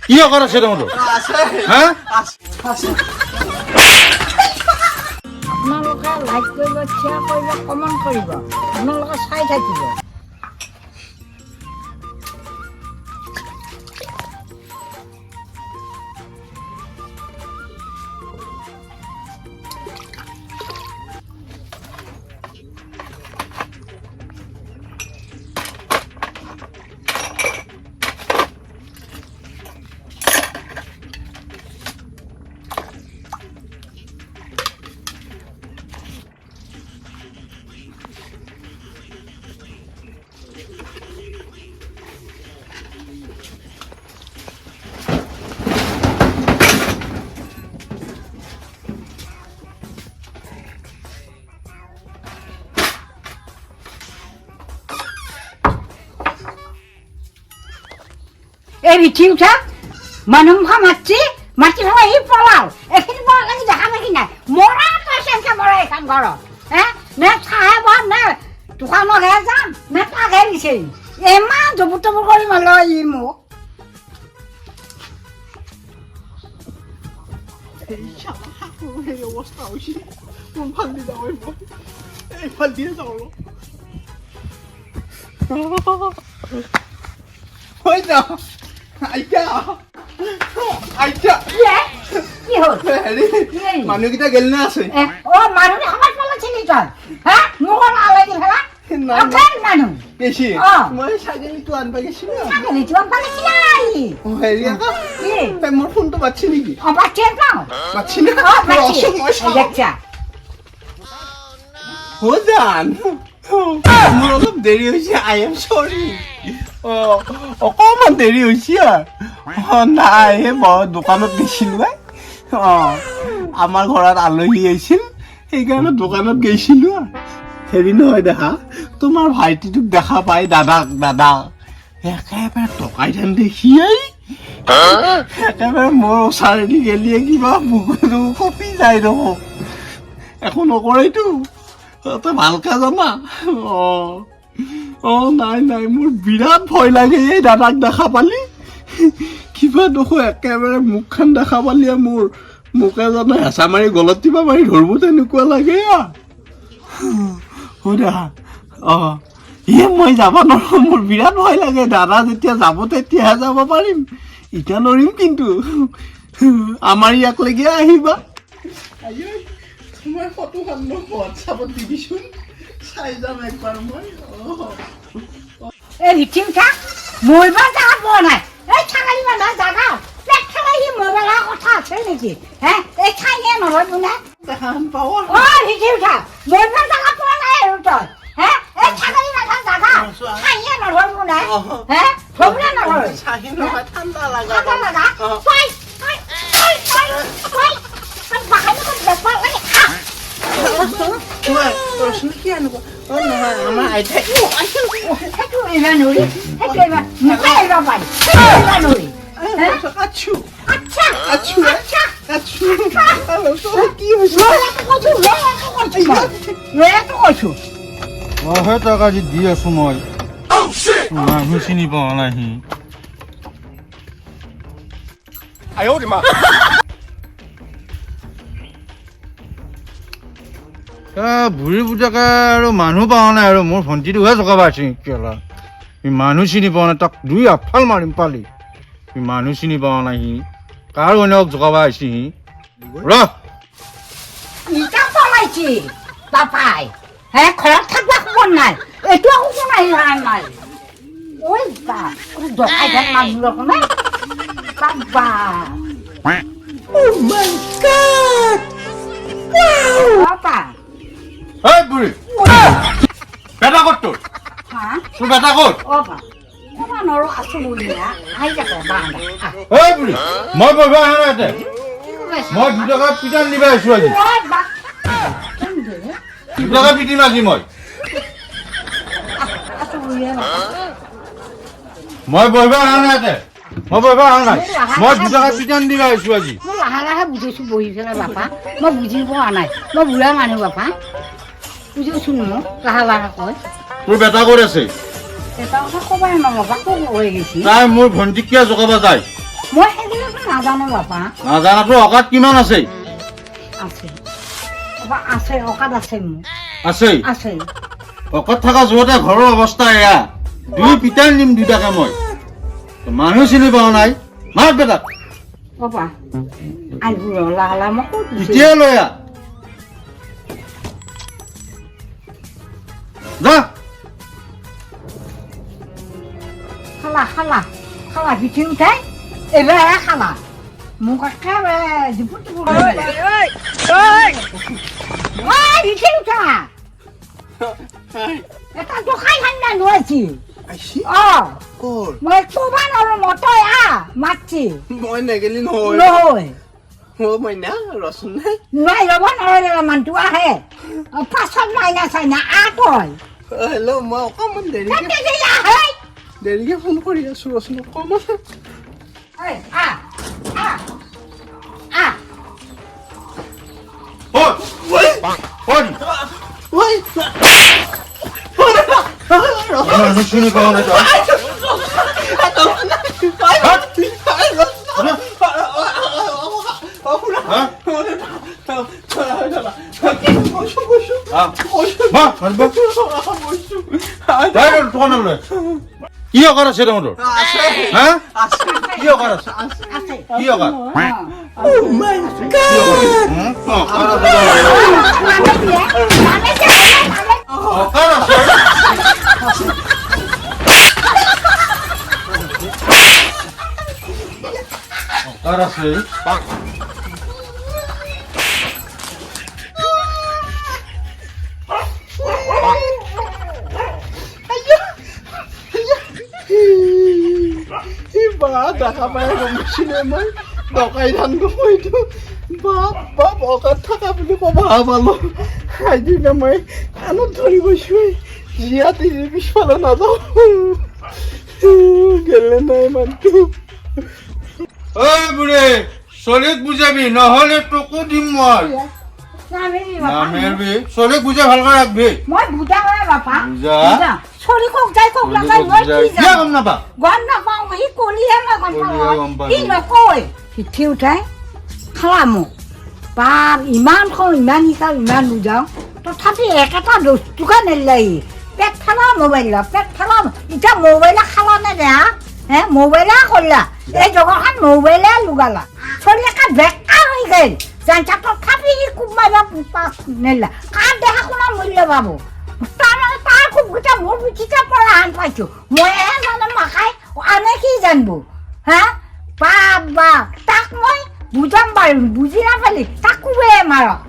কি কৰা আছে তোমালোক হা আপোনালোকে লাইক কৰিব শ্বেয়াৰ কৰিব কমেণ্ট কৰিব আপোনালোকে চাই থাকিব এই বিঠি উঠা মানুহ মাতি ফেলাই সি পলাও এইখিনি পলা লাগি দেখা নাকি নাই মৰা পইচা মৰা এইখন ঘৰত হে নে চাহে বন নে দোকানতহে যাম নে তাকহে বিচাৰিম ইমান জবুৰ তবুৰ কৰি মালো ই মোক এই অৱস্থা হৈছে কোনফাল দি যাওঁ মই এইফাল দিয়ে যাওঁ হৈ যা আইতা আইতা কি হ'ল হেৰি মানুহকেইটা গেল না আছে অ মানুহ সমাজ পালাছিলি তই হা মোক নালাগে দি ফেলা মানুহ বেছি মই ছাগলীটো আনবা গৈছিলো ছাগলীটো আনবা গৈছিলাই হেৰি আকৌ তাই মোৰ ফোনটো বাচ্ছি নেকি বাচ্ছি যাওঁ বাচ্ছি না দেখছা ও জান মোৰ অলপ দেৰি হৈছে আই এম চৰি অকণমান দেৰি হৈছে নাই মই দোকানত গৈছিলো আমাৰ ঘৰত আলহী আহিছিল সেইকাৰণে দোকানত গৈছিলো হেৰি নহয় দেখা তোমাৰ ভাইটিটোক দেখা পাই দাদা একেবাৰে টকাই ধান দেখি একেবাৰে মোৰ ওচৰেদি গেলিয়ে কিবা বুকুটো কপি যায় ৰ'ব একো নকৰেতো তই ভালকে জানা নাই মোৰ বিৰাট ভয় লাগে এই দাদাক দেখা পালি কিবা দেখো একেবাৰে মুখখন দেখা পালি মোৰ মোকে জানো হেঁচা মাৰি গলত কিবা মাৰি ধৰিব তেনেকুৱা লাগে মই যাব নোৱাৰো মোৰ বিৰাট ভয় লাগে দাদা যেতিয়া যাব তেতিয়াহে যাব পাৰিম এতিয়া নোৱাৰিম কিন্তু আমাৰ ইয়াকলৈকে আহিবা তোমাৰ ফটোখন মই হোৱাটছআপত দি দিছোন চাই যাম একবাৰ মই এই বিঠি উঠা মৰিব জাগা পোৱা নাই এই ছাগলী মানুহৰ জাগা পেট খেলাই সি মৰিব লগা কথা আছে নেকি হে এই ঠাইহে নহয় বোলে দেখা পাওঁ অ বিঠি উঠা মৰিব জাগা পোৱা নাই আৰু তই হে এই ছাগলী মানুহৰ জাগা ঠাইহে নহয় বোলে হে থবলে নহয় চাহি নহয় ঠাণ্ডা লাগা আমাৰ আইতাই টকা দি আছো মই মানুহ চিনি পোৱা নাই বুঢ়ী বুজাকে আৰু মানুহ পোৱা নাই আৰু মোৰ ভণ্টিটোহে জগাবা আছে কেলা মানুহ চিনি পোৱা নাই তাক দুই আফাল মাৰিম পালি মানুহ চিনি পোৱা নাই সি কাৰ অন্যক জগাবা আহিছে সি পাপাই হে ঘৰত থাকবা খবৰ নাই এইটো আকৌ কোন আহি নাই ঐ বা দকাই থাক মানুহ ৰকমে বাবা Oh my God! Papa! Hey, Buri! Beta kot tu? Ha? Tu beta kot? Papa. Papa noro asu mulia. Hai ja ko banda. Hey, Buri! Moi boiba hana ate. Moi dudaka pitan niba asu aji. Oi ba. Dudaka piti magi moi. Asu mulia. Moi boiba hana ate. মই বইবা আহা নাই মই দুটাকা পিটান দিবা আইছো আজি মই লাহে লাহে বুজিছো বহি ফেলে বাপা মই বুজি পোৱা নাই মই বুঢ়া মানুহ বাপা বুজিছোন মোক লাহে লাহে কয় তোৰ বেটা ক'ত আছে এটা কথা ক'বাই নোৱাৰো বাপা কৈ গৈছি তাই মোৰ ভণ্টিক কিয় জগাব যায় মই সেইবিলাকতো নাজানো বাপা নাজানাতো অকাত কিমান আছে আছে বাপা আছে অকাত আছে মোৰ আছে আছে অকত থকা যুৱতে ঘৰৰ অৱস্থা এয়া দুই পিতাই নিম দুটাকে মই মানুহ চিনি পোৱা নাই মাৰ বেটাক বাপা আহিব লাহে লাহে মই ক'ত দিছে এতিয়া লৈ আহ যা খালা খালা খালা পিঠি উঠাই এবাৰ খালা মোক একেবাৰে জিপুট জিপুট পিঠি উঠা এটা জখাই ঠাণ্ডা নোৱাৰিছি আইছি অঁ ক'ৰ মই ক'বা নোৱাৰো মতই মাতছি মই নেগেলি নহয় নহয় অ' মাইনা ৰচোন নে নাই ৰ'ব নোৱাৰে মানুহটো আহে পাছত মাইনা চাইনা তই হেল্ল' মই অকণমান দেৰিকে ফোন কৰি আছো ৰচোন অকণমান মানুহ চিনি পোৱা নাই কি অকাৰ আছে তহঁতৰ হা কি অকাৰ আছে কি অকাৰ অকাৰ আছে অকাৰ আছে বা দেখা পাই গম পাইছিলে মই ডকাই ধান গমইতো বাপ বাপ অকাত থকা বুলি ক'ব পালো সেইদিনা মই কাণত ধৰি গৈছো জীয়া তিৰি পিছফালে নাযাওঁ গেলে নাই মানুহটো ঐ বুঢ়ী চলিক বুজাবি নহ'লে তোকো দিম মই নামেৰবি চলিক বুজাই ভালকৈ ৰাখবি মই বুজা নাই বাপা বুজা চলি কক যাই কক নাযায় মই কি কিয় জানো গম নাপা গম নাপাওঁ সি কলিহে মই গম কলিহে গম পাওঁ পালো। সি নকয় পিঠি উঠাই খালা মোক বাপ ইমান কওঁ ইমান শিকাওঁ ইমান বুজাওঁ তথাপি একেটা বস্তুকে নেলাগি পেট ফেলা মোবাইল পেট ফেলা এতিয়া মোবাইলে খালা নে দেহা হে মোবাইলে কৰিলা এই জগতখন মোবাইলে লুগালা চলি একে বেকা হৈ গ'ল জানিছা তথাপি সি কোব মাৰিব নেলা কাৰ দেখা শুনা মূল্য পাব তাৰমানে তাৰ কোবকেইটা মোৰ পিঠিতে পৰা হান পাইছোঁ মইহে জানো মাখাই আনে কি জানিব হা বাপ বাপ তাক মই বুজাম বাৰু বুজি নাপালি তাক কোবে মাৰক